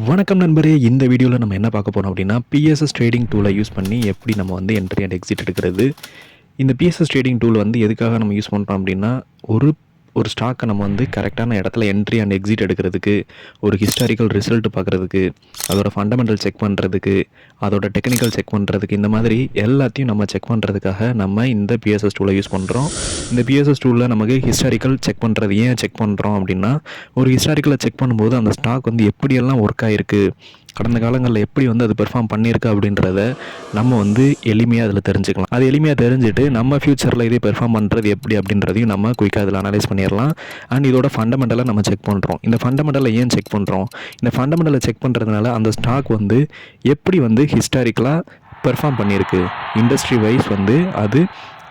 வணக்கம் நண்பரே. இந்த வீடியோவில் நம்ம என்ன பார்க்க போகிறோம் அப்படின்னா, பிஎஸ்எஸ் ட்ரேடிங் டூலை யூஸ் பண்ணி எப்படி நம்ம வந்து என்ட்ரி அண்ட் எக்ஸிட் எடுக்கிறது. இந்த பிஎஸ்எஸ் ட்ரேடிங் டூல் வந்து எதுக்காக நம்ம யூஸ் பண்ணுறோம் அப்படின்னா, ஒரு ஒரு ஸ்டாக்கை நம்ம வந்து கரெக்டான இடத்துல என்ட்ரி அண்ட் எக்ஸிட் எடுக்கிறதுக்கு, ஒரு ஹிஸ்டாரிக்கல் ரிசல்ட் பார்க்குறதுக்கு, அதோட ஃபண்டமெண்டல் செக் பண்ணுறதுக்கு, அதோட டெக்னிக்கல் செக் பண்ணுறதுக்கு, இந்த மாதிரி எல்லாத்தையும் நம்ம செக் பண்ணுறதுக்காக நம்ம இந்த பிஎஸ்எஸ் டூலை யூஸ் பண்ணுறோம். இந்த பிஎஸ்எஸ் டூலில் நமக்கு ஹிஸ்டாரிக்கல் செக் பண்ணுறது ஏன் செக் பண்ணுறோம் அப்படின்னா, ஒரு ஹிஸ்டாரிக்கலை செக் பண்ணும்போது அந்த ஸ்டாக் வந்து எப்படியெல்லாம் ஒர்க் ஆகிருக்கு, கடந்த காலங்களில் எப்படி வந்து அது பெர்ஃபார்ம் பண்ணியிருக்கு அப்படின்றத நம்ம வந்து எளிமையாக அதில் தெரிஞ்சுக்கலாம். அது எளிமையாக தெரிஞ்சுட்டு நம்ம ஃப்யூச்சரில் இதே பெர்ஃபார்ம் பண்ணுறது எப்படி அப்படின்றதையும் நம்ம குயிக்காக அதில் அனலைஸ் பண்ணிடலாம். அண்ட் இதோட ஃபண்டமெண்டலை நம்ம செக் பண்ணுறோம். இந்த ஃபண்டமெண்டலை ஏன் செக் பண்ணுறோம்? இந்த ஃபண்டமெண்டலை செக் பண்ணுறதுனால அந்த ஸ்டாக் வந்து எப்படி வந்து ஹிஸ்டாரிக்கலாக பெர்ஃபார்ம் பண்ணியிருக்கு, இண்டஸ்ட்ரி வைஸ் வந்து அது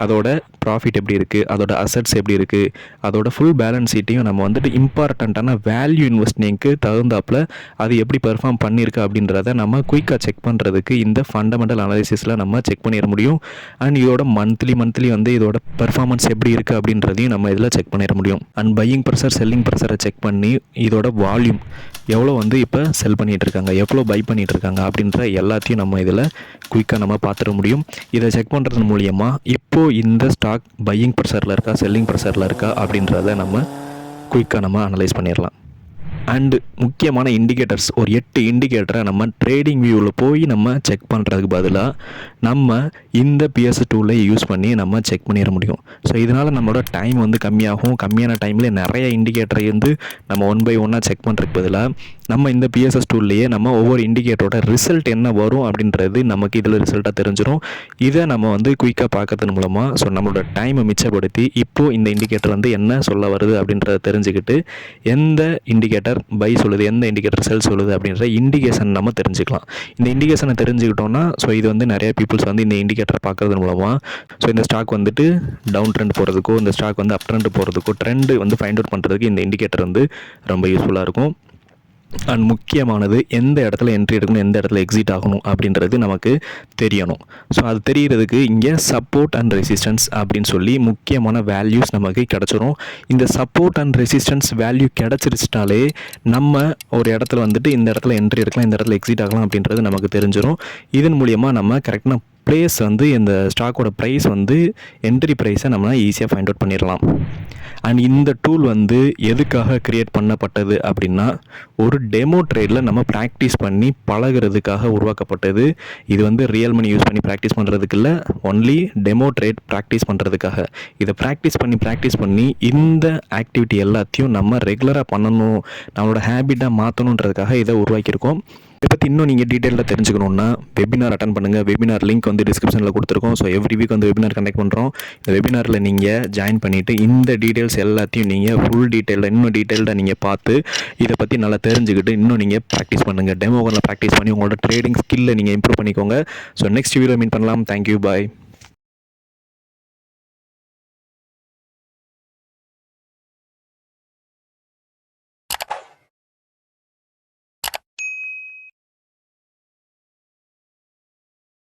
அதோட ப்ராஃபிட் எப்படி இருக்குது, அதோட அசட்ஸ் எப்படி இருக்குது, அதோட ஃபுல் பேலன்ஸ் ஷீட்டையும் நம்ம வந்துட்டு இம்பார்ட்டண்ட்டான வேல்யூ இன்வெஸ்டிங்க்கு தகுந்தாப்பில் அது எப்படி பெர்ஃபார்ம் பண்ணியிருக்கு அப்படின்றத நம்ம குயிக்காக செக் பண்ணுறதுக்கு இந்த ஃபண்டமெண்டல் அனாலிசிஸில் நம்ம செக் பண்ணிட முடியும். அண்ட் இதோட மந்த்லி வந்து இதோட பெர்ஃபார்மன்ஸ் எப்படி இருக்குது அப்படின்றதையும் நம்ம இதில் செக் பண்ணிட முடியும். அண்ட் பையிங் ப்ரெஷர், செல்லிங் ப்ரெஷரை செக் பண்ணி இதோட வால்யூம் எவ்வளோ வந்து இப்போ செல் பண்ணிகிட்ருக்காங்க, எவ்வளோ பை பண்ணிகிட்ருக்காங்க அப்படின்ற எல்லாத்தையும் நம்ம இதில் குயிக்காக நம்ம பார்த்துட முடியும். இதை செக் பண்ணுறது மூலியமாக இப்போது இந்த ஸ்டாக் பையிங் ப்ரெஷரில் இருக்கா, செல்லிங் ப்ரெஷரில் இருக்கா அப்படின்றத நம்ம குயிக்காக நம்ம அனலைஸ் பண்ணிடலாம். அண்டு முக்கியமான இண்டிகேட்டர்ஸ், ஒரு 8 இண்டிகேட்டரை நம்ம ட்ரேடிங் வியூவில் போய் நம்ம செக் பண்ணுறதுக்கு பதிலாக நம்ம இந்த பிஎஸ் டூலை யூஸ் பண்ணி நம்ம செக் பண்ணிட முடியும். ஸோ இதனால் நம்மளோட டைம் வந்து கம்மியாகும். கம்மியான டைமில் நிறைய இண்டிகேட்டரை வந்து நம்ம 1 by 1 செக் பண்ணுறதுக்கு பதிலாக நம்ம இந்த பிஎஸ்எஸ் டூல்லையே நம்ம ஒவ்வொரு இண்டிகேட்டரோட ரிசல்ட் என்ன வரும் அப்படின்றது நமக்கு இதில் ரிசல்ட்டாக தெரிஞ்சிடும். இதை நம்ம வந்து குயிக்காக பார்க்கறது மூலமாக ஸோ நம்மளோட டைமை மிச்சப்படுத்தி இப்போது இந்த இண்டிகேட்டர் வந்து என்ன சொல்ல வருது அப்படின்றத தெரிஞ்சுக்கிட்டு எந்த இண்டிகேட்டர் பை சொல்லுது, எந்த இண்டிகேட்டர் செல் சொல்லுது அப்படின்ற இண்டிகேஷன் நம்ம தெரிஞ்சுக்கலாம். இந்த இண்டிகேஷனை தெரிஞ்சுக்கிட்டோன்னா ஸோ இது வந்து நிறைய பீப்புள்ஸ் வந்து இந்த இண்டிகேட்டரை பார்க்கறது மூலமாக ஸோ இந்த ஸ்டாக் வந்துட்டு டவுன் ட்ரெண்ட் போகிறதுக்கோ, இந்த ஸ்டாக் வந்து அப் ட்ரெண்ட் போகிறதுக்கோ, ட்ரெண்டு வந்து ஃபைண்ட் அவுட் பண்ணுறதுக்கு இந்த இண்டிகேட்டர் வந்து ரொம்ப யூஸ்ஃபுல்லாக இருக்கும். அண்ட் முக்கியமானது எந்த இடத்துல என்ட்ரி எடுக்கணும், எந்த இடத்துல எக்ஸிட் ஆகணும் அப்படின்றது நமக்கு தெரியணும். ஸோ அது தெரிகிறதுக்கு இங்கே சப்போர்ட் அண்ட் ரெசிஸ்டன்ஸ் அப்படின்னு சொல்லி முக்கியமான வேல்யூஸ் நமக்கு கிடச்சிரும். இந்த சப்போர்ட் அண்ட் ரெசிஸ்டன்ஸ் வேல்யூ கிடச்சிருச்சிட்டாலே நம்ம ஒரு இடத்துல வந்துட்டு இந்த இடத்துல என்ட்ரி எடுக்கலாம், இந்த இடத்துல எக்ஸிட் ஆகலாம் அப்படின்றது நமக்கு தெரிஞ்சிடும். இதன் மூலியமாக நம்ம கரெக்டான ப்ரைஸ் வந்து இந்த ஸ்டாக்கோட ப்ரைஸ் வந்து என்ட்ரி ப்ரைஸை நம்ம ஈஸியாக ஃபைண்ட் அவுட் பண்ணிடலாம். அண்ட் இந்த டூல் வந்து எதுக்காக க்ரியேட் பண்ணப்பட்டது அப்படின்னா, ஒரு டெமோ ட்ரேடில் நம்ம ப்ராக்டிஸ் பண்ணி பழகிறதுக்காக உருவாக்கப்பட்டது. இது வந்து ரியல் மணி யூஸ் பண்ணி ப்ராக்டிஸ் பண்ணுறதுக்கு இல்லை, ஒன்லி டெமோ ட்ரேட் ப்ராக்டிஸ் பண்ணுறதுக்காக. இதை ப்ராக்டிஸ் பண்ணி இந்த ஆக்டிவிட்டி எல்லாத்தையும் நம்ம ரெகுலராக பண்ணணும், நம்மளோட ஹேபிட்டாக மாற்றணுன்றதுக்காக இதை உருவாக்கியிருக்கோம். இதை பற்றி இன்னும் நீங்கள் டீட்டெயிலாக தெரிஞ்சுக்கணுன்னா வெபினார் அட்டன் பண்ணுங்கள். வெபினார் லிங்க் வந்து டிஸ்கிரிப்ஷனில் கொடுத்துருக்கோம். ஸோ எவ்ரி வீக் வந்து வெபினார் கண்டக்ட் பண்ணுறோம். இந்த வெபினாரில் நீங்கள் ஜாயின் பண்ணிவிட்டு இந்த டீட்டெயில்ஸ் எல்லாத்தையும் நீங்கள் ஃபுல் டீட்டெயிலாக இன்னும் டீட்டெயில்டாக நீங்கள் பார்த்து இதை பற்றி நல்லா தெரிஞ்சுக்கிட்டு இன்னும் நீங்கள் ப்ராக்டிஸ் பண்ணுங்கள். டெமோவில் ப்ராக்டிஸ் பண்ணி உங்களோட ட்ரேடிங் ஸ்கில்லை நீங்கள் இம்ப்ரூவ் பண்ணிக்கோங்க. ஸோ நெக்ஸ்ட் வீடியோ மீட் பண்ணலாம். தேங்க்யூ, பாய்.